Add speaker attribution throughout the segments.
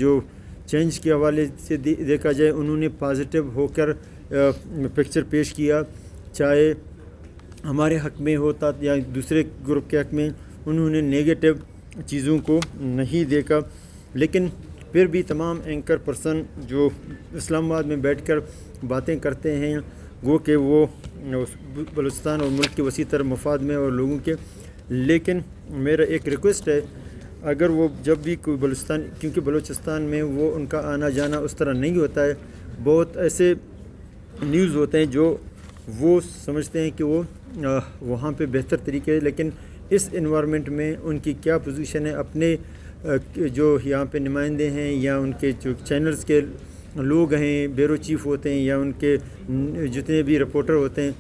Speaker 1: جو چینج کے حوالے سے دیکھا جائے انہوں نے پازیٹیو ہو کر پکچر پیش کیا، چاہے ہمارے حق میں ہوتا یا دوسرے گروپ کے حق میں، انہوں نے نیگیٹو چیزوں کو نہیں دیکھا۔ لیکن پھر بھی تمام اینکر پرسن جو اسلام آباد میں بیٹھ کر باتیں کرتے ہیں گو کہ وہ بلوچستان اور ملک کے وسیع تر مفاد میں اور لوگوں کے، لیکن میرا ایک ریکویسٹ ہے، اگر وہ جب بھی کوئی بلوچستان، کیونکہ بلوچستان میں وہ ان کا آنا جانا اس طرح نہیں ہوتا ہے، بہت ایسے نیوز ہوتے ہیں جو وہ سمجھتے ہیں کہ وہ وہاں پہ بہتر طریقے، لیکن اس انوائرمنٹ میں ان کی کیا پوزیشن ہے، اپنے جو یہاں پہ نمائندے ہیں یا ان کے جو چینلز کے لوگ ہیں، بیورو چیف ہوتے ہیں یا ان کے جتنے بھی رپورٹر ہوتے ہیں،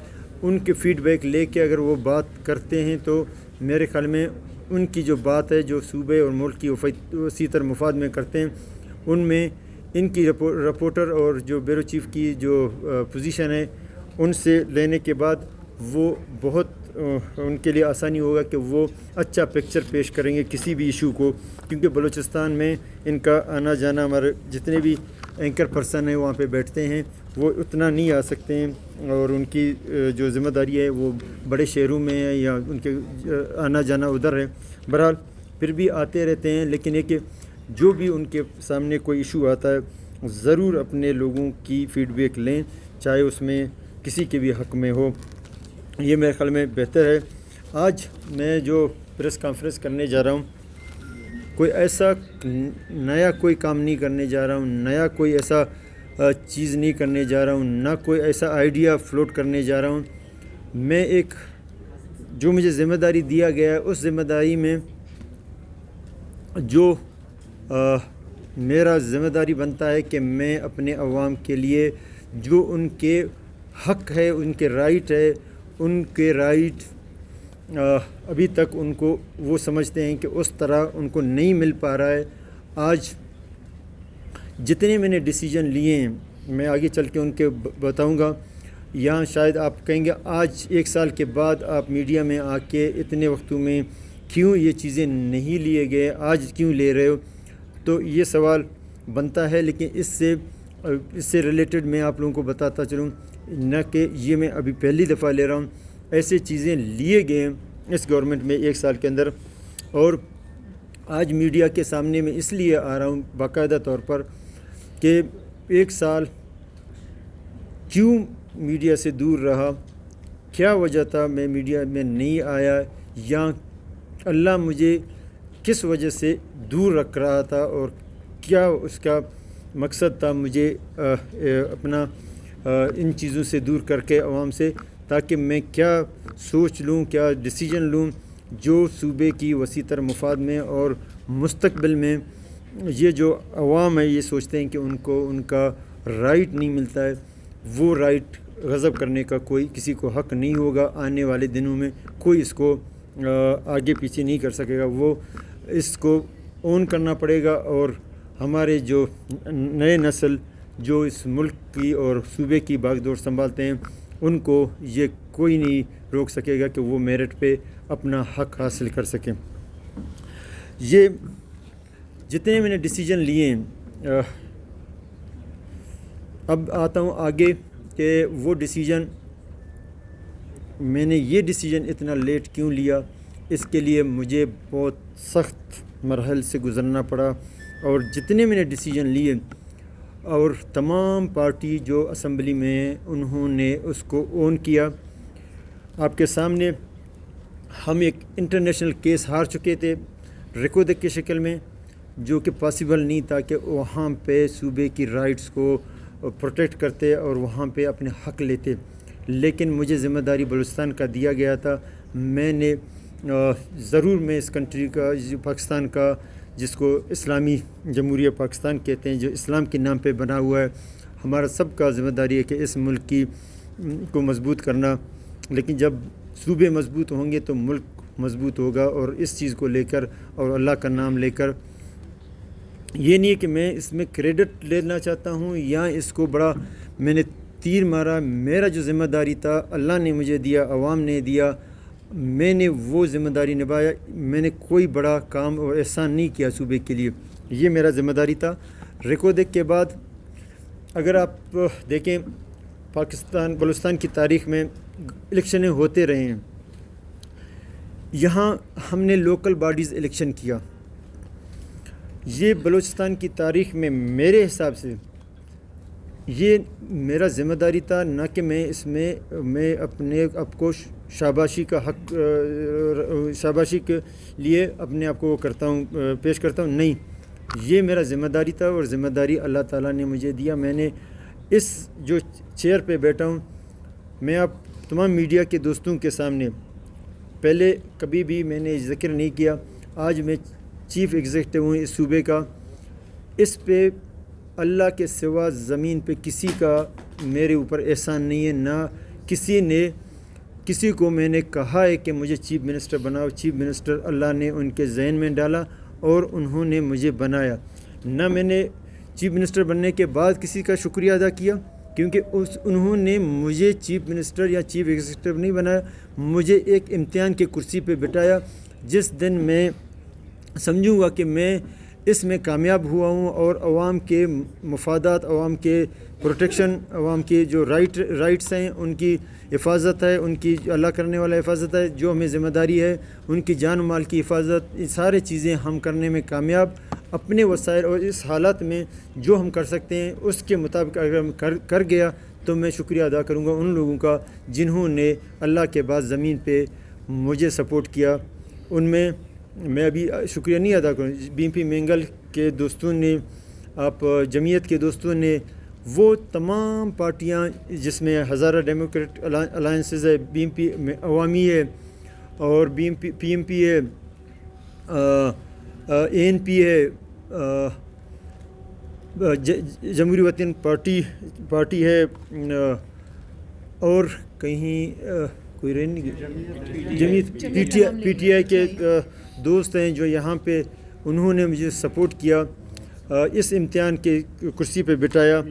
Speaker 1: ان کے فیڈ بیک لے کے اگر وہ بات کرتے ہیں تو میرے خیال میں ان کی جو بات ہے جو صوبے اور ملک کی وسیع تر مفاد میں کرتے ہیں، ان میں ان کی رپورٹر اور جو بیورو چیف کی جو پوزیشن ہے ان سے لینے کے بعد وہ بہت ان کے لیے آسانی ہوگا کہ وہ اچھا پکچر پیش کریں گے کسی بھی ایشو کو، کیونکہ بلوچستان میں ان کا آنا جانا، ہمارے جتنے بھی اینکر پرسن ہیں وہاں پہ بیٹھتے ہیں وہ اتنا نہیں آ سکتے ہیں، اور ان کی جو ذمہ داری ہے وہ بڑے شہروں میں ہے یا ان کے آنا جانا ادھر ہے، بہرحال پھر بھی آتے رہتے ہیں۔ لیکن یہ کہ جو بھی ان کے سامنے کوئی ایشو آتا ہے ضرور اپنے لوگوں کی فیڈ بیک لیں، چاہے اس میں کسی کے بھی حق میں ہو، یہ میرے خیال میں بہتر ہے۔ آج میں جو پریس کانفرنس کرنے جا رہا ہوں، کوئی ایسا نیا کوئی کام نہیں کرنے جا رہا ہوں، نیا کوئی ایسا چیز نہیں کرنے جا رہا ہوں، نہ کوئی ایسا آئیڈیا فلوٹ کرنے جا رہا ہوں۔ میں ایک جو مجھے ذمہ داری دیا گیا ہے اس ذمہ داری میں جو میرا ذمہ داری بنتا ہے کہ میں اپنے عوام کے لیے جو ان کے حق ہے، ان کے رائٹ ہے، ان کے رائٹ ابھی تک ان کو وہ سمجھتے ہیں کہ اس طرح ان کو نہیں مل پا رہا ہے۔ آج جتنے میں نے ڈیسیجن لیے ہیں میں آگے چل کے ان کے بتاؤں گا، یہاں شاید آپ کہیں گے آج 1 سال کے بعد آپ میڈیا میں آ کے اتنے وقتوں میں کیوں یہ چیزیں نہیں لیے گئے، آج کیوں لے رہے ہو، تو یہ سوال بنتا ہے۔ لیکن اس سے ریلیٹڈ میں آپ لوگوں کو بتاتا چلوں، نہ کہ یہ میں ابھی پہلی دفعہ لے رہا ہوں، ایسے چیزیں لیے گئے ہیں اس گورنمنٹ میں 1 سال کے اندر، اور آج میڈیا کے سامنے میں اس لیے آ رہا ہوں باقاعدہ طور پر کہ 1 سال کیوں میڈیا سے دور رہا، کیا وجہ تھا میں میڈیا میں نہیں آیا، یا اللہ مجھے کس وجہ سے دور رکھ رہا تھا اور کیا اس کا مقصد تھا مجھے اپنا ان چیزوں سے دور کر کے عوام سے، تاکہ میں کیا سوچ لوں، کیا ڈیسیجن لوں جو صوبے کی وسیع تر مفاد میں اور مستقبل میں یہ جو عوام ہے یہ سوچتے ہیں کہ ان کو ان کا رائٹ نہیں ملتا ہے، وہ رائٹ غصب کرنے کا کوئی کسی کو حق نہیں ہوگا۔ آنے والے دنوں میں کوئی اس کو آگے پیچھے نہیں کر سکے گا، وہ اس کو اون کرنا پڑے گا، اور ہمارے جو نئے نسل جو اس ملک کی اور صوبے کی باغ دور سنبھالتے ہیں ان کو یہ کوئی نہیں روک سکے گا کہ وہ میرٹ پہ اپنا حق حاصل کر سکیں۔ یہ جتنے میں نے ڈیسیجن لیے ہیں، اب آتا ہوں آگے کہ وہ ڈیسیجن میں نے یہ ڈیسیجن اتنا لیٹ کیوں لیا، اس کے لیے مجھے بہت سخت مرحلے سے گزرنا پڑا، اور جتنے میں نے ڈیسیجن لیے اور تمام پارٹی جو اسمبلی میں ہیں انہوں نے اس کو اون کیا۔ آپ کے سامنے ہم ایک انٹرنیشنل کیس ہار چکے تھے ریکارڈ کی شکل میں، جو کہ پاسبل نہیں تھا کہ وہاں پہ صوبے کی رائٹس کو پروٹیکٹ کرتے اور وہاں پہ اپنے حق لیتے، لیکن مجھے ذمہ داری بلوچستان کا دیا گیا تھا۔ میں نے ضرور میں اس کنٹری کا، پاکستان کا، جس کو اسلامی جمہوریہ پاکستان کہتے ہیں، جو اسلام کے نام پہ بنا ہوا ہے، ہمارا سب کا ذمہ داری ہے کہ اس ملک کی کو مضبوط کرنا، لیکن جب صوبے مضبوط ہوں گے تو ملک مضبوط ہوگا، اور اس چیز کو لے کر اور اللہ کا نام لے کر، یہ نہیں ہے کہ میں اس میں کریڈٹ لینا چاہتا ہوں یا اس کو بڑا میں نے تیر مارا، میرا جو ذمہ داری تھا اللہ نے مجھے دیا، عوام نے دیا، میں نے وہ ذمہ داری نبھایا، میں نے کوئی بڑا کام اور احسان نہیں کیا صوبے کے لیے، یہ میرا ذمہ داری تھا۔ ریکودیک کے بعد اگر آپ دیکھیں پاکستان بلوچستان کی تاریخ میں الیکشنیں ہوتے رہے ہیں، یہاں ہم نے لوکل باڈیز الیکشن کیا۔ یہ بلوچستان کی تاریخ میں میرے حساب سے یہ میرا ذمہ داری تھا، نہ کہ میں اپنے آپ کو شاباشی کا حق شاباشی کے لیے اپنے آپ کو وہ کرتا ہوں پیش کرتا ہوں، نہیں، یہ میرا ذمہ داری تھا اور ذمہ داری اللہ تعالیٰ نے مجھے دیا۔ میں نے اس جو چیئر پہ بیٹھا ہوں، میں آپ تمام میڈیا کے دوستوں کے سامنے پہلے کبھی بھی میں نے ذکر نہیں کیا، آج میں چیف ایگزیکٹو ہوں اس صوبے کا۔ اس پہ اللہ کے سوا زمین پہ کسی کا میرے اوپر احسان نہیں ہے، نہ کسی کو میں نے کہا ہے کہ مجھے چیف منسٹر بناؤ۔ چیف منسٹر اللہ نے ان کے ذہن میں ڈالا اور انہوں نے مجھے بنایا، نہ میں نے چیف منسٹر بننے کے بعد کسی کا شکریہ ادا کیا، کیونکہ انہوں نے مجھے چیف منسٹر یا چیف ایگزیکٹو نہیں بنایا، مجھے ایک امتحان کے کرسی پہ بٹھایا۔ جس دن میں سمجھوں گا کہ میں اس میں کامیاب ہوا ہوں اور عوام کے مفادات، عوام کے پروٹیکشن، عوام کے جو رائٹس ہیں ان کی حفاظت ہے، ان کی اللہ کرنے والا حفاظت ہے، جو ہمیں ذمہ داری ہے ان کی جان و مال کی حفاظت، یہ سارے چیزیں ہم کرنے میں کامیاب اپنے وسائل اور اس حالات میں جو ہم کر سکتے ہیں اس کے مطابق اگر ہم کر گیا تو میں شکریہ ادا کروں گا ان لوگوں کا جنہوں نے اللہ کے بعد زمین پہ مجھے سپورٹ کیا۔ ان میں میں ابھی شکریہ نہیں ادا کروں، بی پی مینگل کے دوستوں نے، آپ جمعیت کے دوستوں نے، وہ تمام پارٹیاں جس میں ہزارہ ڈیموکریٹ الائنسز ہے، بی ایم پی عوامی ہے اور پی ایم پی ہے، اے این پی ہے، جمہوری وطن پارٹی ہے، اور کہیں کوئی رہ نہیں، جمعیت پی ٹی آئی کے دوست ہیں جو یہاں پہ انہوں نے مجھے سپورٹ کیا، اس امتحان کے کرسی پہ بٹھایا۔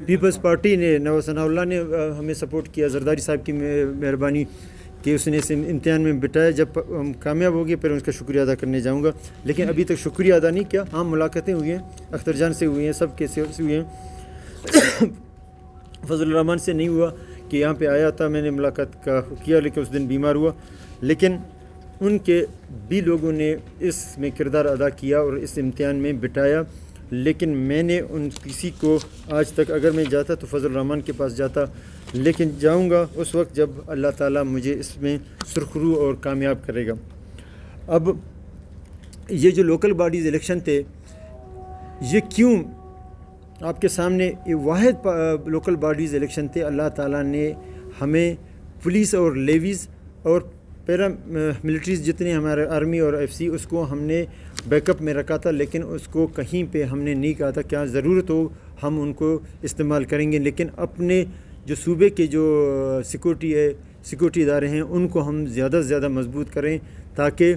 Speaker 1: پیپلز پارٹی نے، نواز ثناء اللہ نے ہمیں سپورٹ کیا، زرداری صاحب کی مہربانی کہ اس نے اس امتحان میں بٹھایا۔ جب ہم کامیاب ہو گئے پھر اس کا شکریہ ادا کرنے جاؤں گا، لیکن ابھی تک شکریہ ادا نہیں کیا۔ ہاں ملاقاتیں ہوئی ہیں، اختر جان سے ہوئی ہیں، سب کے سے ہوئی ہیں، فضل الرحمان سے نہیں ہوا کہ یہاں پہ آیا تھا، میں نے ملاقات کا کیا لیکن اس دن بیمار ہوا، لیکن ان کے بھی لوگوں نے اس میں کردار ادا کیا اور اس امتحان میں بٹھایا۔ لیکن میں نے ان کسی کو آج تک، اگر میں جاتا تو فضل الرحمان کے پاس جاتا، لیکن جاؤں گا اس وقت جب اللہ تعالیٰ مجھے اس میں سرخرو اور کامیاب کرے گا۔ اب یہ جو لوکل باڈیز الیکشن تھے، یہ کیوں آپ کے سامنے یہ واحد لوکل باڈیز الیکشن تھے، اللہ تعالیٰ نے ہمیں پولیس اور لیویز اور پیرا ملٹریز جتنے ہمارے آرمی اور ایف سی، اس کو ہم نے بیک اپ میں رکھا تھا، لیکن اس کو کہیں پہ ہم نے نہیں کہا تھا کیا ضرورت ہو ہم ان کو استعمال کریں گے، لیکن اپنے جو صوبے کے جو سیکورٹی ادارے ہیں ان کو ہم زیادہ سے زیادہ مضبوط کریں تاکہ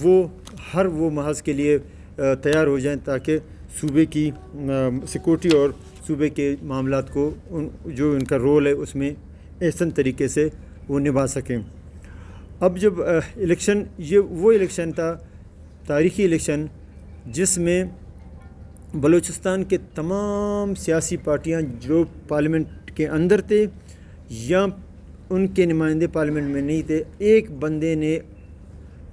Speaker 1: وہ محاذ کے لیے تیار ہو جائیں، تاکہ صوبے کی سیکورٹی اور صوبے کے معاملات کو جو ان کا رول ہے اس میں احسن طریقے سے وہ نبھا سکیں۔ اب جب الیکشن، یہ وہ الیکشن تھا، تاریخی الیکشن، جس میں بلوچستان کے تمام سیاسی پارٹیاں جو پارلیمنٹ کے اندر تھے یا ان کے نمائندے پارلیمنٹ میں نہیں تھے، ایک بندے نے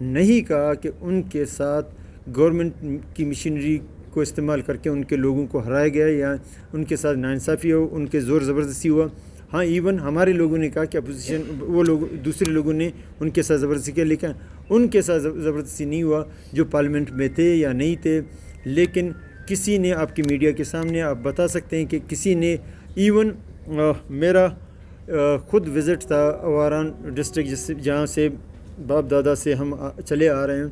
Speaker 1: نہیں کہا کہ ان کے ساتھ گورنمنٹ کی مشینری کو استعمال کر کے ان کے لوگوں کو ہرایا گیا یا ان کے ساتھ ناانصافی ہو، ان کے زور زبردستی ہوا۔ ہاں ایون ہمارے لوگوں نے کہا کہ اپوزیشن وہ لوگ دوسرے لوگوں نے ان کے ساتھ زبردستی کیا، لیکن ان کے ساتھ زبردستی نہیں ہوا جو پارلیمنٹ میں تھے یا نہیں تھے۔ لیکن کسی نے آپ کی میڈیا کے سامنے آپ بتا سکتے ہیں کہ کسی نے، ایون میرا خود وزٹ تھا اواران ڈسٹرکٹ جہاں سے باپ دادا سے ہم چلے آ رہے ہیں،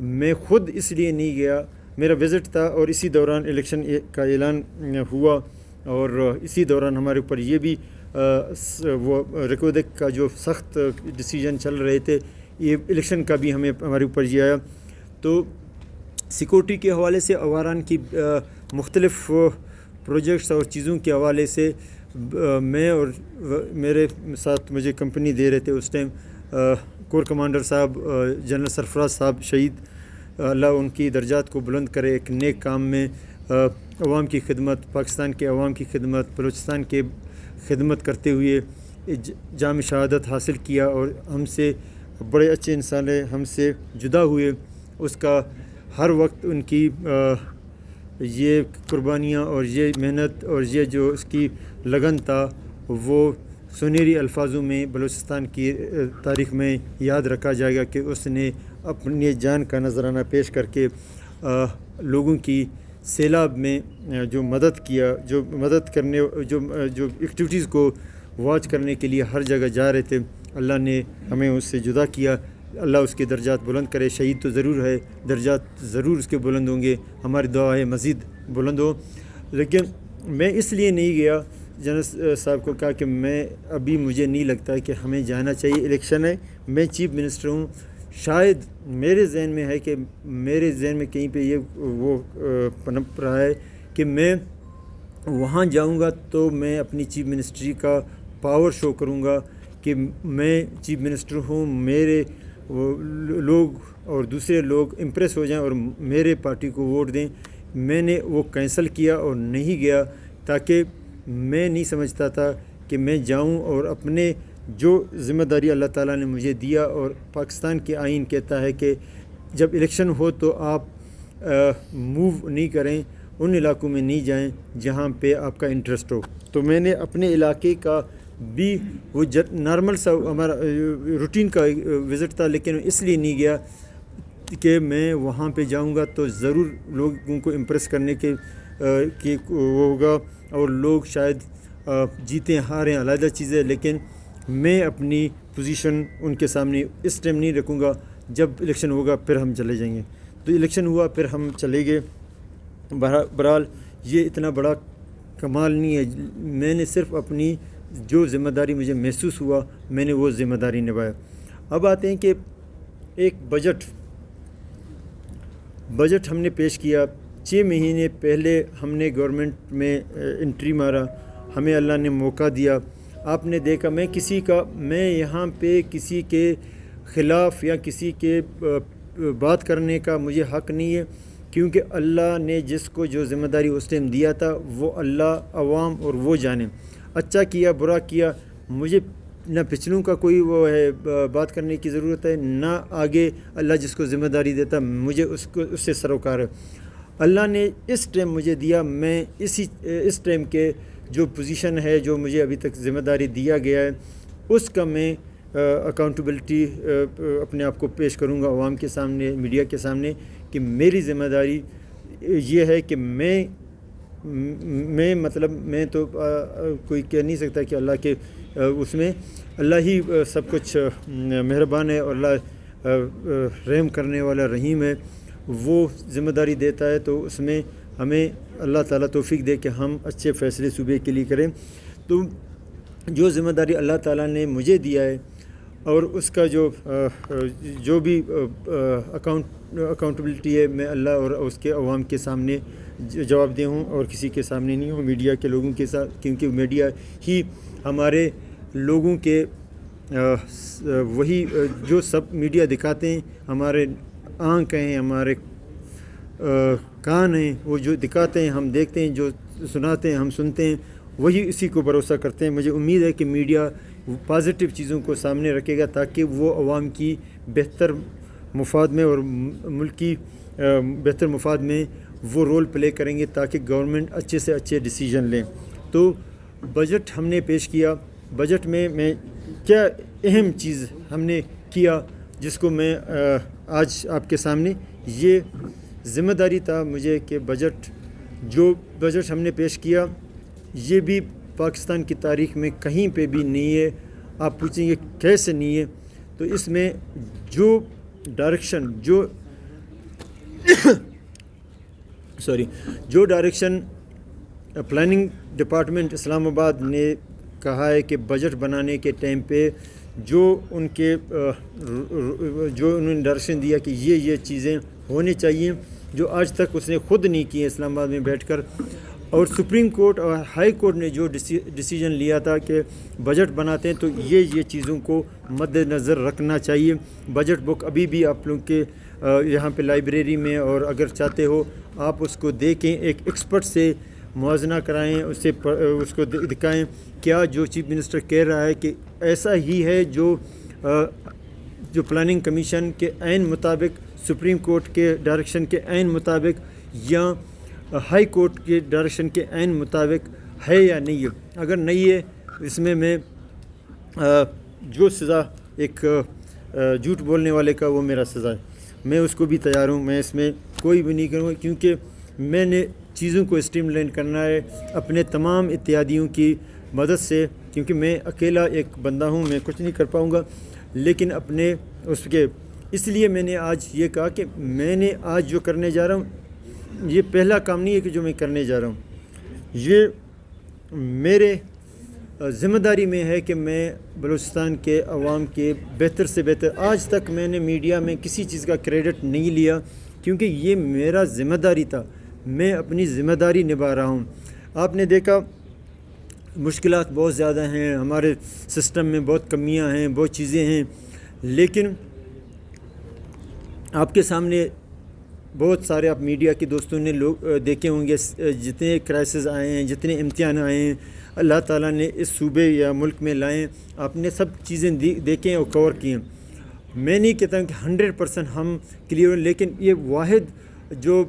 Speaker 1: میں خود اس لیے نہیں گیا، میرا وزٹ تھا اور اسی دوران الیکشن کا اعلان ہوا اور اسی دوران ہمارے اوپر یہ بھی وہ ریکودیک کا جو سخت ڈیسیجن چل رہے تھے، یہ الیکشن کا بھی ہمارے اوپر یہ آیا۔ تو سیکورٹی کے حوالے سے اواران کی مختلف پروجیکٹس اور چیزوں کے حوالے سے میں اور میرے ساتھ مجھے کمپنی دے رہے تھے اس ٹائم کور کمانڈر صاحب، جنرل سرفراز صاحب شہید، اللہ ان کی درجات کو بلند کرے ایک نیک کام میں، عوام کی خدمت، پاکستان کے عوام کی خدمت، بلوچستان کے خدمت کرتے ہوئے جام شہادت حاصل کیا، اور ہم سے بڑے اچھے انسان ہم سے جدا ہوئے۔ اس کا ہر وقت ان کی یہ قربانیاں اور یہ محنت اور یہ جو اس کی لگن تھا وہ سنہری الفاظوں میں بلوچستان کی تاریخ میں یاد رکھا جائے گا کہ اس نے اپنی جان کا نذرانہ پیش کر کے لوگوں کی سیلاب میں جو مدد کیا، جو مدد کرنے جو ایکٹیویٹیز کو واچ کرنے کے لیے ہر جگہ جا رہے تھے، اللہ نے ہمیں اس سے جدا کیا۔ اللہ اس کے درجات بلند کرے۔ شہید تو ضرور ہے، درجات ضرور اس کے بلند ہوں گے، ہماری دعا ہے مزید بلند ہو۔ لیکن میں اس لیے نہیں گیا، جنرل صاحب کو کہا کہ میں ابھی مجھے نہیں لگتا کہ ہمیں جانا چاہیے، الیکشن ہے، میں چیف منسٹر ہوں، شاید میرے ذہن میں ہے کہ میرے ذہن میں کہیں پہ یہ وہ پنپ رہا ہے کہ میں وہاں جاؤں گا تو میں اپنی چیف منسٹری کا پاور شو کروں گا کہ میں چیف منسٹر ہوں، میرے لوگ اور دوسرے لوگ امپریس ہو جائیں اور میرے پارٹی کو ووٹ دیں۔ میں نے وہ کینسل کیا اور نہیں گیا، تاکہ میں نہیں سمجھتا تھا کہ میں جاؤں اور اپنے جو ذمہ داری اللہ تعالیٰ نے مجھے دیا، اور پاکستان کے آئین کہتا ہے کہ جب الیکشن ہو تو آپ موو نہیں کریں، ان علاقوں میں نہیں جائیں جہاں پہ آپ کا انٹرسٹ ہو۔ تو میں نے اپنے علاقے کا بھی وہ نارمل سا ہمارا روٹین کا وزٹ تھا، لیکن اس لیے نہیں گیا کہ میں وہاں پہ جاؤں گا تو ضرور لوگوں کو امپریس کرنے کے وہ ہوگا، اور لوگ شاید جیتیں ہاریں علیحدہ چیزیں، لیکن میں اپنی پوزیشن ان کے سامنے اس ٹائم نہیں رکھوں گا۔ جب الیکشن ہوگا پھر ہم چلے جائیں گے۔ تو الیکشن ہوا، پھر ہم چلے گئے۔ بہرحال یہ اتنا بڑا کمال نہیں ہے، میں نے صرف اپنی جو ذمہ داری مجھے محسوس ہوا میں نے وہ ذمہ داری نبھایا۔ اب آتے ہیں کہ ایک بجٹ ہم نے پیش کیا۔ 6 مہینے پہلے ہم نے گورنمنٹ میں انٹری مارا، ہمیں اللہ نے موقع دیا۔ آپ نے دیکھا میں یہاں پہ کسی کے خلاف یا کسی کے بات کرنے کا مجھے حق نہیں ہے، کیونکہ اللہ نے جس کو جو ذمہ داری اس ٹائم دیا تھا وہ اللہ، عوام اور وہ جانے۔ اچھا کیا برا کیا، مجھے نہ پچھلوں کا کوئی وہ ہے بات کرنے کی ضرورت ہے، نہ آگے اللہ جس کو ذمہ داری دیتا مجھے اس سے سروکار ہے۔ اللہ نے اس ٹائم مجھے دیا، میں اس ٹائم کے جو پوزیشن ہے، جو مجھے ابھی تک ذمہ داری دیا گیا ہے، اس کا میں اکاؤنٹیبلٹی اپنے آپ کو پیش کروں گا عوام کے سامنے، میڈیا کے سامنے، کہ میری ذمہ داری یہ ہے کہ میں تو کوئی کہہ نہیں سکتا کہ اللہ کے اس میں اللہ ہی سب کچھ مہربان ہے، اور اللہ رحم کرنے والا رحیم ہے، وہ ذمہ داری دیتا ہے، تو اس میں ہمیں اللہ تعالیٰ توفیق دے کہ ہم اچھے فیصلے صوبے کے لیے کریں۔ تو جو ذمہ داری اللہ تعالیٰ نے مجھے دیا ہے، اور اس کا جو بھی اکاؤنٹیبلٹی ہے، میں اللہ اور اس کے عوام کے سامنے جواب دہ ہوں، اور کسی کے سامنے نہیں ہوں، میڈیا کے لوگوں کے ساتھ، کیونکہ میڈیا ہی ہمارے لوگوں کے وہی جو سب میڈیا دکھاتے ہیں، ہمارے آنکھ ہیں، ہمارے کان ہیں، وہ جو دکھاتے ہیں ہم دیکھتے ہیں، جو سناتے ہیں ہم سنتے ہیں، وہی اسی کو بھروسہ کرتے ہیں۔ مجھے امید ہے کہ میڈیا پازیٹیو چیزوں کو سامنے رکھے گا، تاکہ وہ عوام کی بہتر مفاد میں اور ملکی بہتر مفاد میں وہ رول پلے کریں گے، تاکہ گورنمنٹ اچھے سے اچھے ڈیسیجن لیں۔ تو بجٹ ہم نے پیش کیا۔ بجٹ میں کیا اہم چیز ہم نے کیا جس کو میں آج آپ کے سامنے، یہ ذمہ داری تھا مجھے کہ جو بجٹ ہم نے پیش کیا، یہ بھی پاکستان کی تاریخ میں کہیں پہ بھی نہیں ہے۔ آپ پوچھیں گے کیسے نہیں ہے، تو اس میں جو ڈائریکشن پلاننگ ڈپارٹمنٹ اسلام آباد نے کہا ہے کہ بجٹ بنانے کے ٹائم پہ جو انہوں نے ڈائریکشن دیا کہ یہ چیزیں ہونی چاہیے، جو آج تک اس نے خود نہیں کی ہے اسلام آباد میں بیٹھ کر، اور سپریم کورٹ اور ہائی کورٹ نے جو ڈیسیجن لیا تھا کہ بجٹ بناتے ہیں تو یہ چیزوں کو مد نظر رکھنا چاہیے۔ بجٹ بک ابھی بھی آپ لوگ کے یہاں پہ لائبریری میں، اور اگر چاہتے ہو آپ اس کو دیکھیں، ایک ایکسپرٹ سے موازنہ کرائیں، اس کو دکھائیں کیا جو چیف منسٹر کہہ رہا ہے کہ ایسا ہی ہے جو پلاننگ کمیشن کے عین مطابق، سپریم کورٹ کے ڈائریکشن کے عین مطابق یا ہائی کورٹ کے ڈائریکشن کے عین مطابق ہے یا نہیں ہے۔ اگر نہیں ہے اس میں جو سزا ایک جھوٹ بولنے والے کا وہ میرا سزا ہے، میں اس کو بھی تیار ہوں، میں اس میں کوئی بھی نہیں کروں گا، کیونکہ میں نے چیزوں کو اسٹریم لائن کرنا ہے اپنے تمام اتحادیوں کی مدد سے، کیونکہ میں اکیلا ایک بندہ ہوں، میں کچھ نہیں کر پاؤں گا، لیکن اپنے اس لیے میں نے آج یہ کہا کہ میں نے آج جو کرنے جا رہا ہوں یہ پہلا کام نہیں ہے کہ جو میں کرنے جا رہا ہوں، یہ میرے ذمہ داری میں ہے کہ میں بلوچستان کے عوام کے بہتر سے بہتر، آج تک میں نے میڈیا میں کسی چیز کا کریڈٹ نہیں لیا، کیونکہ یہ میرا ذمہ داری تھا، میں اپنی ذمہ داری نبھا رہا ہوں۔ آپ نے دیکھا مشکلات بہت زیادہ ہیں، ہمارے سسٹم میں بہت کمیاں ہیں، بہت چیزیں ہیں، لیکن آپ کے سامنے بہت سارے آپ میڈیا کے دوستوں نے لوگ دیکھے ہوں گے، جتنے کرائسس آئے ہیں، جتنے امتحان آئے ہیں اللہ تعالیٰ نے اس صوبے یا ملک میں لائیں، آپ نے سب چیزیں دیکھیں اور کور کی ہیں۔ میں نہیں کہتا ہوں کہ 100% ہم کلیئر، لیکن یہ واحد جو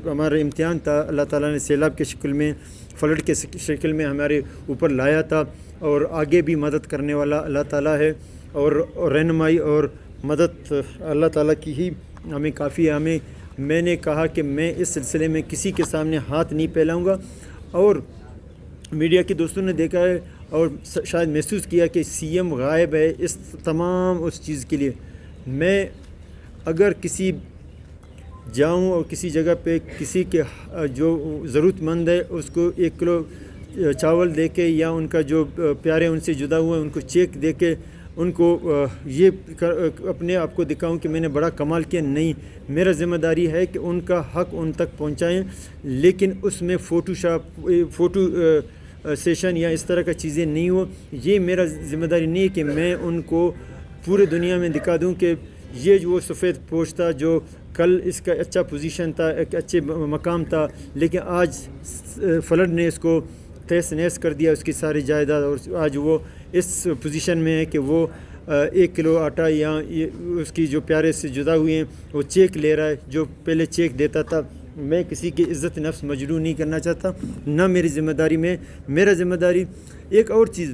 Speaker 1: ہمارا امتحان تھا اللہ تعالیٰ نے سیلاب کی شکل میں، فلڈ کے شکل میں ہمارے اوپر لایا تھا، اور آگے بھی مدد کرنے والا اللہ تعالیٰ ہے، اور رہنمائی اور مدد اللہ تعالیٰ کی ہی ہمیں کافی ہے۔ میں نے کہا کہ میں اس سلسلے میں کسی کے سامنے ہاتھ نہیں پھیلاؤں گا، اور میڈیا کے دوستوں نے دیکھا ہے اور شاید محسوس کیا کہ سی ایم غائب ہے اس تمام اس چیز کے لیے۔ میں اگر کسی جاؤں اور کسی جگہ پہ کسی کے جو ضرورت مند ہے اس کو 1 کلو چاول دے کے، یا ان کا جو پیارے ان سے جدا ہوئے ان کو چیک دے کے ان کو یہ اپنے آپ کو دکھاؤں کہ میں نے بڑا کمال کیا، نہیں، میرا ذمہ داری ہے کہ ان کا حق ان تک پہنچائیں، لیکن اس میں فوٹو سیشن یا اس طرح کا چیزیں نہیں ہو۔ یہ میرا ذمہ داری نہیں ہے کہ میں ان کو پورے دنیا میں دکھا دوں کہ یہ جو سفید پوش تھا، جو کل اس کا اچھا پوزیشن تھا، ایک اچھے مقام تھا، لیکن آج فلڈ نے اس کو تہس نہس کر دیا، اس کی ساری جائیداد، اور آج وہ اس پوزیشن میں ہے کہ وہ 1 کلو آٹا یا اس کی جو پیارے سے جدا ہوئے ہیں وہ چیک لے رہا ہے، جو پہلے چیک دیتا تھا۔ میں کسی کی عزت نفس مجروح نہیں کرنا چاہتا، نہ میری ذمہ داری میں، میرا ذمہ داری ایک اور چیز،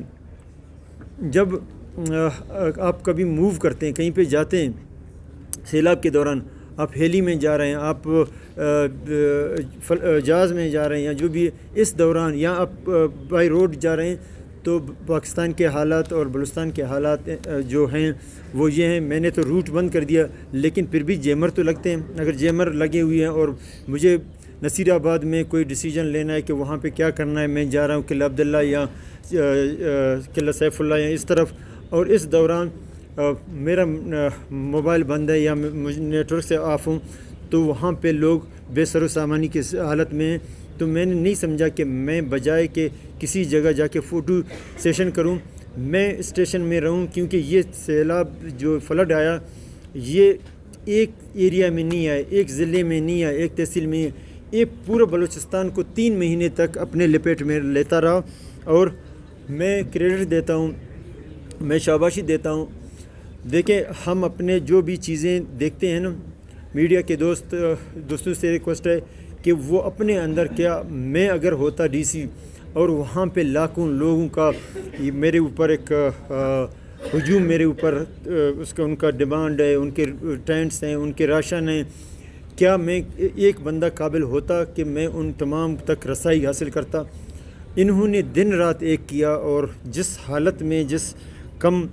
Speaker 1: جب آپ کبھی موو کرتے ہیں، کہیں پہ جاتے ہیں سیلاب کے دوران، آپ ہیلی میں جا رہے ہیں، آپ جہاز میں جا رہے ہیں، یا جو بھی اس دوران، یا آپ بائی روڈ جا رہے ہیں، تو پاکستان کے حالات اور بلوچستان کے حالات جو ہیں وہ یہ ہیں۔ میں نے تو روٹ بند کر دیا، لیکن پھر بھی جیمر تو لگتے ہیں۔ اگر جیمر لگے ہوئے ہیں اور مجھے نصیر آباد میں کوئی ڈیسیجن لینا ہے کہ وہاں پہ کیا کرنا ہے، میں جا رہا ہوں قلعہ عبداللہ یا قلعہ سیف اللہ یا اس طرف، اور اس دوران میرا موبائل بند ہے یا نیٹ ورک سے آف ہوں، تو وہاں پہ لوگ بے سر و سامانی کی حالت میں ہیں، تو میں نے نہیں سمجھا کہ میں بجائے کہ کسی جگہ جا کے فوٹو سیشن کروں، میں اسٹیشن میں رہوں، کیونکہ یہ سیلاب جو فلڈ آیا یہ ایک ایریا میں نہیں آئے، ایک ضلع میں نہیں آئے، ایک تحصیل میں، یہ پورا بلوچستان کو 3 مہینے تک اپنے لپیٹ میں لیتا رہا، اور میں کریڈٹ دیتا ہوں، میں شاباشی دیتا ہوں۔ دیکھیں، ہم اپنے جو بھی چیزیں دیکھتے ہیں نا، میڈیا کے دوستوں سے ریکویسٹ ہے کہ وہ اپنے اندر، کیا میں اگر ہوتا ڈی سی اور وہاں پہ لاکھوں لوگوں کا میرے اوپر ایک ہجوم، میرے اوپر ان کا ڈیمانڈ ہے، ان کے ٹینٹس ہیں، ان کے راشن ہیں، کیا میں ایک بندہ قابل ہوتا کہ میں ان تمام تک رسائی حاصل کرتا؟ انہوں نے دن رات ایک کیا، اور جس حالت میں، جس کم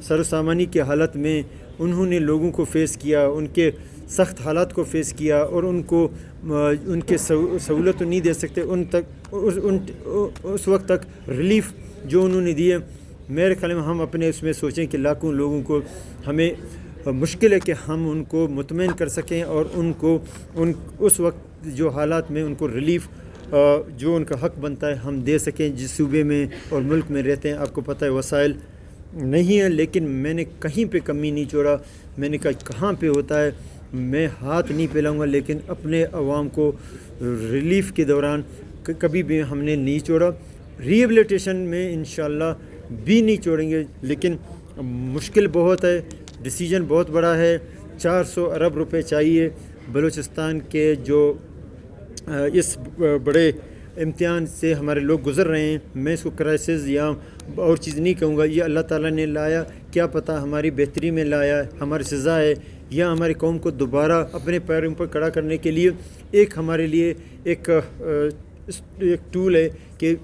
Speaker 1: سر و سامانی کے حالت میں انہوں نے لوگوں کو فیس کیا، ان کے سخت حالات کو فیس کیا، اور ان کو ان کے سہولت نہیں دے سکتے، ان تک اس وقت تک ریلیف جو انہوں نے دیے، میرے خیال میں ہم اپنے اس میں سوچیں کہ لاکھوں لوگوں کو ہمیں مشکل ہے کہ ہم ان کو مطمئن کر سکیں، اور ان کو اس وقت جو حالات میں ان کو ریلیف جو ان کا حق بنتا ہے ہم دے سکیں، جس صوبے میں اور ملک میں رہتے ہیں۔ آپ کو پتہ ہے وسائل نہیں ہے، لیکن میں نے کہیں پہ کمی نہیں چھوڑا. میں نے کہا کہاں پہ ہوتا ہے میں ہاتھ نہیں پھیلاؤں گا، لیکن اپنے عوام کو ریلیف کے دوران کبھی بھی ہم نے نہیں چھوڑا. ریہیبلیٹیشن میں انشاءاللہ بھی نہیں چھوڑیں گے، لیکن مشکل بہت ہے، ڈیسیجن بہت بڑا ہے. 400 ارب روپے چاہیے بلوچستان کے جو اس بڑے امتحان سے ہمارے لوگ گزر رہے ہیں. میں اس کو کرائسس یا اور چیز نہیں کہوں گا، یہ اللہ تعالیٰ نے لایا، کیا پتہ ہماری بہتری میں لایا، ہماری سزا ہے، یا ہماری قوم کو دوبارہ اپنے پیروں پر کھڑا کرنے کے لیے ایک ہمارے لیے ایک ٹول ہے کہ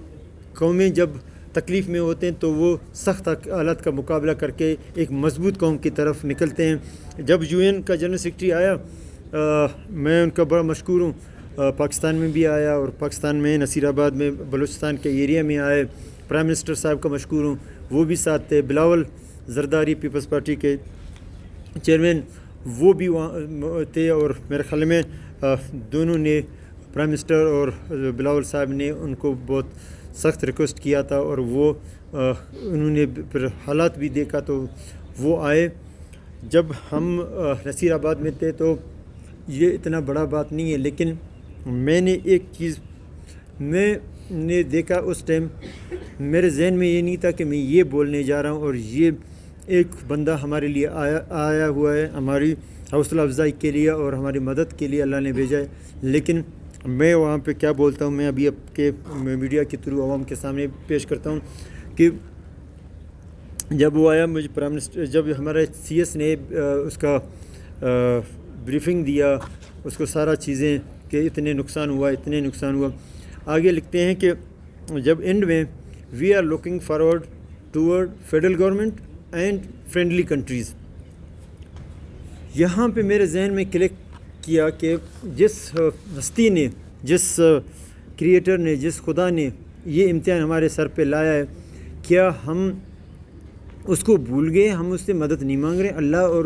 Speaker 1: قومیں جب تکلیف میں ہوتے ہیں تو وہ سخت حالات کا مقابلہ کر کے ایک مضبوط قوم کی طرف نکلتے ہیں. جب UN کا جنرل سیکرٹری آیا میں ان کا بڑا مشکور ہوں. پاکستان میں بھی آیا اور پاکستان میں نصیر آباد میں بلوچستان کے ایریا میں آئے. پرائم منسٹر صاحب کا مشکور ہوں، وہ بھی ساتھ تھے. بلاول زرداری پیپلز پارٹی کے چیئرمین وہ بھی وہاں تھے، اور میرے خیال میں دونوں نے پرائم منسٹر اور بلاول صاحب نے ان کو بہت سخت ریکویسٹ کیا تھا، اور وہ انہوں نے پھر حالات بھی دیکھا تو وہ آئے. جب ہم نصیر آباد میں تھے تو یہ اتنا بڑا بات نہیں ہے، لیکن میں نے ایک چیز میں نے دیکھا اس ٹائم میرے ذہن میں یہ نہیں تھا کہ میں یہ بولنے جا رہا ہوں، اور یہ ایک بندہ ہمارے لیے آیا ہوا ہے، ہماری حوصلہ افزائی کے لیے اور ہماری مدد کے لیے اللہ نے بھیجا ہے. لیکن میں وہاں پہ کیا بولتا ہوں، میں ابھی آپ کے میڈیا کے تھرو عوام کے سامنے پیش کرتا ہوں کہ جب وہ آیا مجھے پرائم منسٹر، جب ہمارے CS نے اس کا بریفنگ دیا، اس کو سارا چیزیں کہ اتنے نقصان ہوا. آگے لکھتے ہیں کہ جب اینڈ میں we are looking forward toward federal government and friendly countries. یہاں پہ میرے ذہن میں کلک کیا کہ جس ہستی نے، جس کریٹر نے، جس خدا نے یہ امتحان ہمارے سر پہ لایا ہے، کیا ہم اس کو بھول گئے؟ ہم اس سے مدد نہیں مانگ رہے ہیں، اللہ اور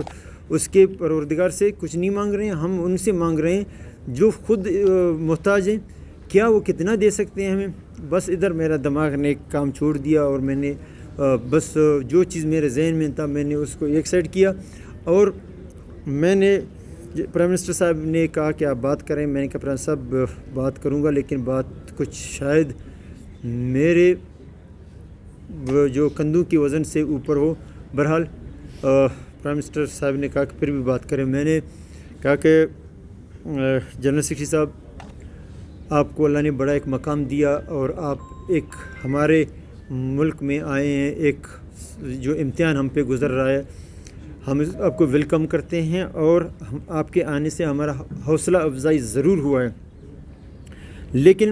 Speaker 1: اس کے پروردگار سے کچھ نہیں مانگ رہے ہیں، ہم ان سے مانگ رہے ہیں جو خود محتاج ہیں. کیا وہ کتنا دے سکتے ہیں ہمیں؟ بس ادھر میرا دماغ نے کام چھوڑ دیا، اور میں نے بس جو چیز میرے ذہن میں تھا میں نے اس کو ایک سائڈ کیا. اور میں نے پرائم منسٹر صاحب نے کہا کہ آپ بات کریں. میں نے کہا پرائم صاحب بات کروں گا، لیکن بات کچھ شاید میرے جو کندھوں کی وزن سے اوپر ہو. بہرحال پرائم منسٹر صاحب نے کہا کہ پھر بھی بات کریں. میں نے کہا کہ جنرل سیکرٹری صاحب، آپ کو اللہ نے بڑا ایک مقام دیا، اور آپ ایک ہمارے ملک میں آئے ہیں، ایک جو امتحان ہم پہ گزر رہا ہے، ہم آپ کو ویلکم کرتے ہیں، اور ہم آپ کے آنے سے ہمارا حوصلہ افزائی ضرور ہوا ہے. لیکن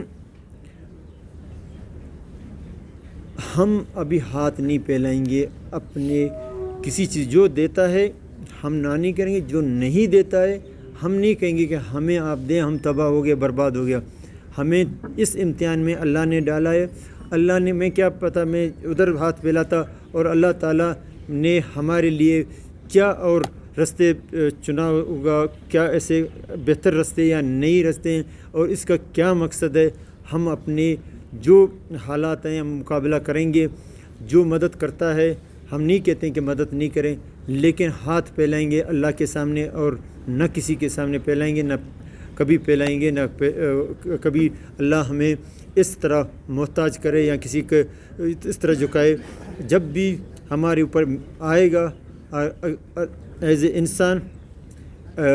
Speaker 1: ہم ابھی ہاتھ نہیں پھیلائیں گے اپنے کسی چیز. جو دیتا ہے ہم نہ نہیں کریں گے، جو نہیں دیتا ہے ہم نہیں کہیں گے کہ ہمیں آپ دیں، ہم تباہ ہو گئے، برباد ہو گیا. ہمیں اس امتحان میں اللہ نے ڈالا ہے. اللہ نے، میں کیا پتہ میں ادھر ہاتھ پھیلاتا اور اللہ تعالیٰ نے ہمارے لیے کیا اور رستے چنا ہوگا، کیا ایسے بہتر رستے یا نئی رستے ہیں، اور اس کا کیا مقصد ہے. ہم اپنے جو حالات ہیں ہم مقابلہ کریں گے. جو مدد کرتا ہے ہم نہیں کہتے ہیں کہ مدد نہیں کریں، لیکن ہاتھ پھیلائیں گے اللہ کے سامنے، اور نہ کسی کے سامنے پھیلائیں گے، نہ کبھی پھیلائیں گے، نہ کبھی اللہ ہمیں اس طرح محتاج کرے یا کسی کو اس طرح جھکائے. جب بھی ہمارے اوپر آئے گا ایز اے انسان،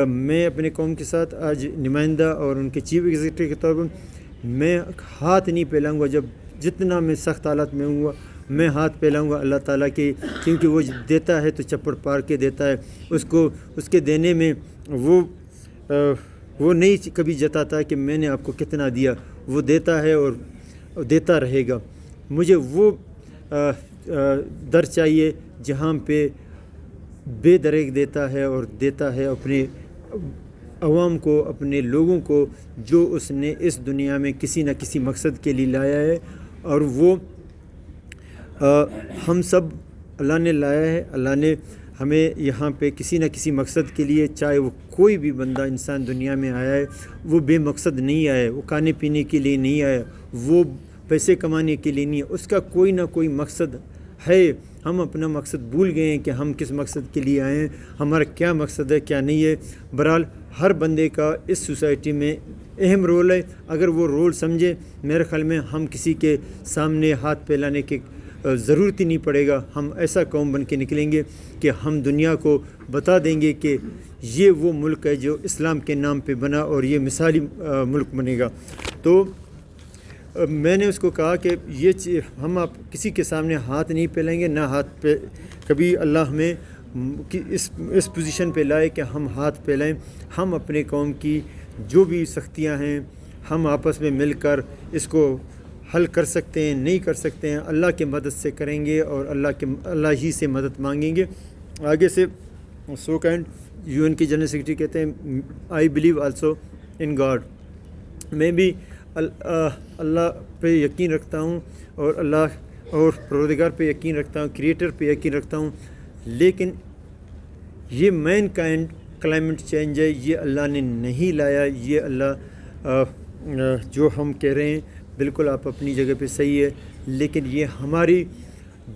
Speaker 1: میں اپنے قوم کے ساتھ آج نمائندہ اور ان کے چیف ایگزیکٹو کے طور پر میں ہاتھ نہیں پھیلاؤں گا. جب جتنا میں سخت حالات میں ہوں گا میں ہاتھ پھیلاؤں گا اللہ تعالیٰ کے، کیونکہ وہ دیتا ہے تو چپڑ پار کے دیتا ہے. اس کو اس کے دینے میں وہ نہیں کبھی جتاتا کہ میں نے آپ کو کتنا دیا. وہ دیتا ہے اور دیتا رہے گا. مجھے وہ در چاہیے جہاں پہ بے دریغ دیتا ہے، اور دیتا ہے اپنے عوام کو، اپنے لوگوں کو، جو اس نے اس دنیا میں کسی نہ کسی مقصد کے لیے لایا ہے. اور وہ ہم سب اللہ نے لایا ہے. اللہ نے ہمیں یہاں پہ کسی نہ کسی مقصد کے لیے، چاہے وہ کوئی بھی بندہ انسان دنیا میں آیا ہے، وہ بے مقصد نہیں آیا ہے، وہ کھانے پینے کے لیے نہیں آیا، وہ پیسے کمانے کے لیے نہیں ہے. اس کا کوئی نہ کوئی مقصد ہے. ہم اپنا مقصد بھول گئے ہیں کہ ہم کس مقصد کے لیے آئے ہیں، ہمارا کیا مقصد ہے کیا نہیں ہے۔ بہرحال ہر بندے کا اس سوسائٹی میں اہم رول ہے، اگر وہ رول سمجھے میرے خیال میں ہم کسی کے سامنے ہاتھ پھیلانے کی ضرورت ہی نہیں پڑے گا۔ ہم ایسا قوم بن کے نکلیں گے کہ ہم دنیا کو بتا دیں گے کہ یہ وہ ملک ہے جو اسلام کے نام پہ بنا اور یہ مثالی ملک بنے گا۔ تو میں نے اس کو کہا کہ یہ ہم آپ کسی کے سامنے ہاتھ نہیں پھیلائیں گے، نہ ہاتھ پہ کبھی اللہ ہمیں اس پوزیشن پہ لائے کہ ہم ہاتھ پھیلائیں۔ ہم اپنے قوم کی جو بھی سختیاں ہیں ہم آپس میں مل کر اس کو حل کر سکتے ہیں، نہیں کر سکتے ہیں اللہ کے مدد سے کریں گے اور اللہ ہی سے مدد مانگیں گے۔ آگے سے سو کائنڈ UN کے جنرل سیکرٹری کہتے ہیں I believe also in God, میں بھی اللہ پہ یقین رکھتا ہوں اور اللہ اور پروردگار پہ یقین رکھتا ہوں، کریٹر پہ یقین رکھتا ہوں، لیکن یہ مین کائنڈ کلائمیٹ چینج ہے، یہ اللہ نے نہیں لایا، یہ اللہ جو ہم کہہ رہے ہیں بالکل آپ اپنی جگہ پہ صحیح ہے، لیکن یہ ہماری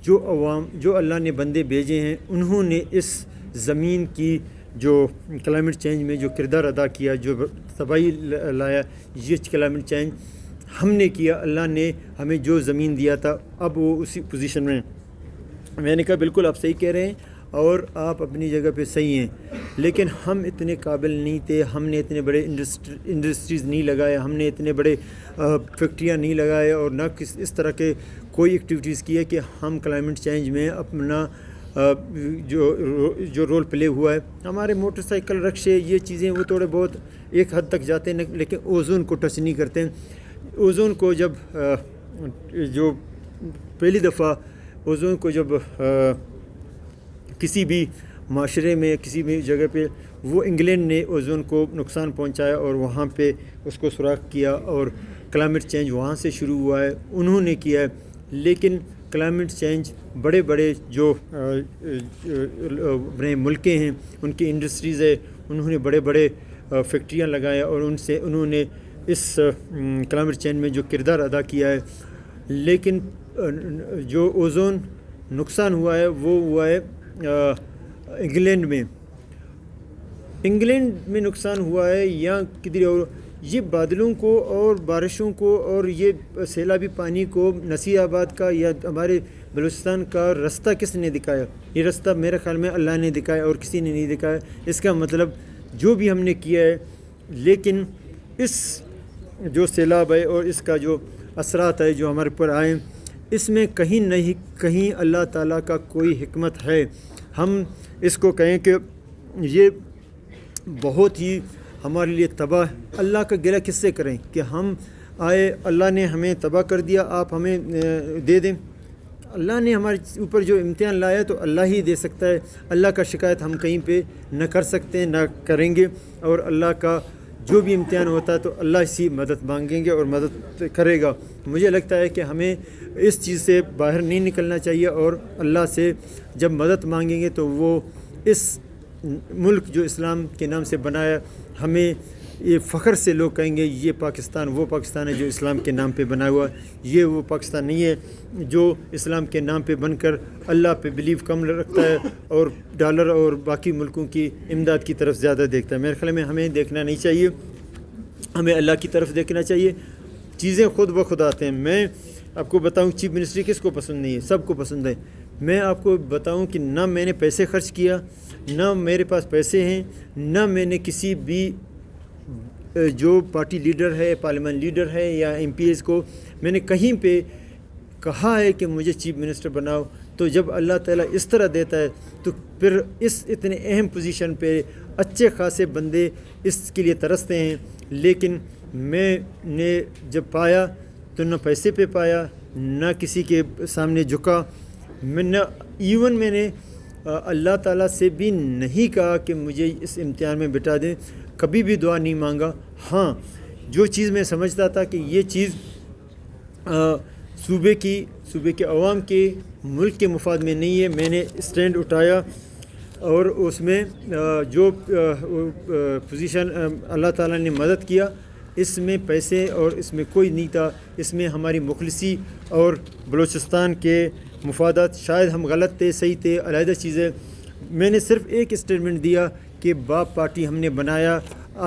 Speaker 1: جو عوام جو اللہ نے بندے بھیجے ہیں انہوں نے اس زمین کی جو کلائمیٹ چینج میں جو کردار ادا کیا، جو تباہی لایا، یہ کلائمیٹ چینج ہم نے کیا۔ اللہ نے ہمیں جو زمین دیا تھا اب وہ اسی پوزیشن میں۔ میں نے کہا بالکل آپ صحیح کہہ رہے ہیں اور آپ اپنی جگہ پہ صحیح ہیں، لیکن ہم اتنے قابل نہیں تھے، ہم نے اتنے بڑے انڈسٹریز نہیں لگائے، ہم نے اتنے بڑے فیکٹریاں نہیں لگائے اور نہ اس طرح کے کوئی ایکٹیویٹیز کی ہے کہ ہم کلائمیٹ چینج میں اپنا جو رول پلے ہوا ہے۔ ہمارے موٹر سائیکل، رکشے، یہ چیزیں وہ تھوڑے بہت ایک حد تک جاتے ہیں لیکن اوزون کو ٹچ نہیں کرتے ہیں۔ اوزون کو جب جو پہلی دفعہ اوزون کو جب کسی بھی معاشرے میں کسی بھی جگہ پہ وہ انگلینڈ نے اوزون کو نقصان پہنچایا اور وہاں پہ اس کو سوراخ کیا اور کلائمیٹ چینج وہاں سے شروع ہوا ہے، انہوں نے کیا ہے۔ لیکن کلائمیٹ چینج بڑے بڑے جو بڑے ملکیں ہیں ان کی انڈسٹریز ہے، انہوں نے بڑے بڑے فیکٹریاں لگائے اور انہوں نے اس کلائمیٹ چینج میں جو کردار ادا کیا ہے، لیکن جو اوزون نقصان ہوا ہے وہ ہوا ہے انگلینڈ میں نقصان ہوا ہے یا کدھر اور۔ یہ بادلوں کو اور بارشوں کو اور یہ سیلابی پانی کو نصیر آباد کا یا ہمارے بلوچستان کا رستہ کس نے دکھایا؟ یہ رستہ میرے خیال میں اللہ نے دکھایا اور کسی نے نہیں دکھایا۔ اس کا مطلب جو بھی ہم نے کیا ہے، لیکن اس جو سیلاب ہے اور اس کا جو اثرات ہے جو ہمارے پر آئے، اس میں کہیں نہیں کہیں اللہ تعالیٰ کا کوئی حکمت ہے۔ ہم اس کو کہیں کہ یہ بہت ہی ہمارے لیے تباہ، اللہ کا گلہ کس سے کریں کہ ہم آئے اللہ نے ہمیں تباہ کر دیا آپ ہمیں دے دیں؟ اللہ نے ہمارے اوپر جو امتحان لایا تو اللہ ہی دے سکتا ہے، اللہ کا شکایت ہم کہیں پہ نہ کر سکتے ہیں نہ کریں گے، اور اللہ کا جو بھی امتحان ہوتا ہے تو اللہ سے مدد مانگیں گے اور مدد کرے گا۔ مجھے لگتا ہے کہ ہمیں اس چیز سے باہر نہیں نکلنا چاہیے اور اللہ سے جب مدد مانگیں گے تو وہ اس ملک جو اسلام کے نام سے بنایا، ہمیں یہ فخر سے لوگ کہیں گے یہ پاکستان وہ پاکستان ہے جو اسلام کے نام پہ بنا ہوا، یہ وہ پاکستان نہیں ہے جو اسلام کے نام پہ بن کر اللہ پہ بلیو کم رکھتا ہے اور ڈالر اور باقی ملکوں کی امداد کی طرف زیادہ دیکھتا ہے۔ میرے خیال میں ہمیں دیکھنا نہیں چاہیے، ہمیں اللہ کی طرف دیکھنا چاہیے۔ چیزیں خود بخود آتے ہیں۔ میں آپ کو بتاؤں چیف منسٹری کس کو پسند نہیں ہے؟ سب کو پسند ہے۔ میں آپ کو بتاؤں کہ نہ میں نے پیسے خرچ کیا، نہ میرے پاس پیسے ہیں، نہ میں نے کسی بھی جو پارٹی لیڈر ہے، پارلیمنٹ لیڈر ہے یا MPs کو میں نے کہیں پہ کہا ہے کہ مجھے چیف منسٹر بناؤ۔ تو جب اللہ تعالیٰ اس طرح دیتا ہے تو پھر اس اتنے اہم پوزیشن پہ اچھے خاصے بندے اس کے لیے ترستے ہیں، لیکن میں نے جب پایا تو نہ پیسے پہ پایا، نہ کسی کے سامنے جھکا، میں نے اللہ تعالیٰ سے بھی نہیں کہا کہ مجھے اس امتحان میں بٹھا دیں، کبھی بھی دعا نہیں مانگا۔ ہاں، جو چیز میں سمجھتا تھا کہ یہ چیز صوبے کے عوام کے ملک کے مفاد میں نہیں ہے، میں نے اسٹینڈ اٹھایا اور اس میں جو پوزیشن اللہ تعالیٰ نے مدد کیا، اس میں پیسے اور اس میں کوئی نہیں تھا، اس میں ہماری مخلصی اور بلوچستان کے مفادات، شاید ہم غلط تھے صحیح تھے علیحدہ چیزیں. میں نے صرف ایک اسٹیٹمنٹ دیا کہ باپ پارٹی ہم نے بنایا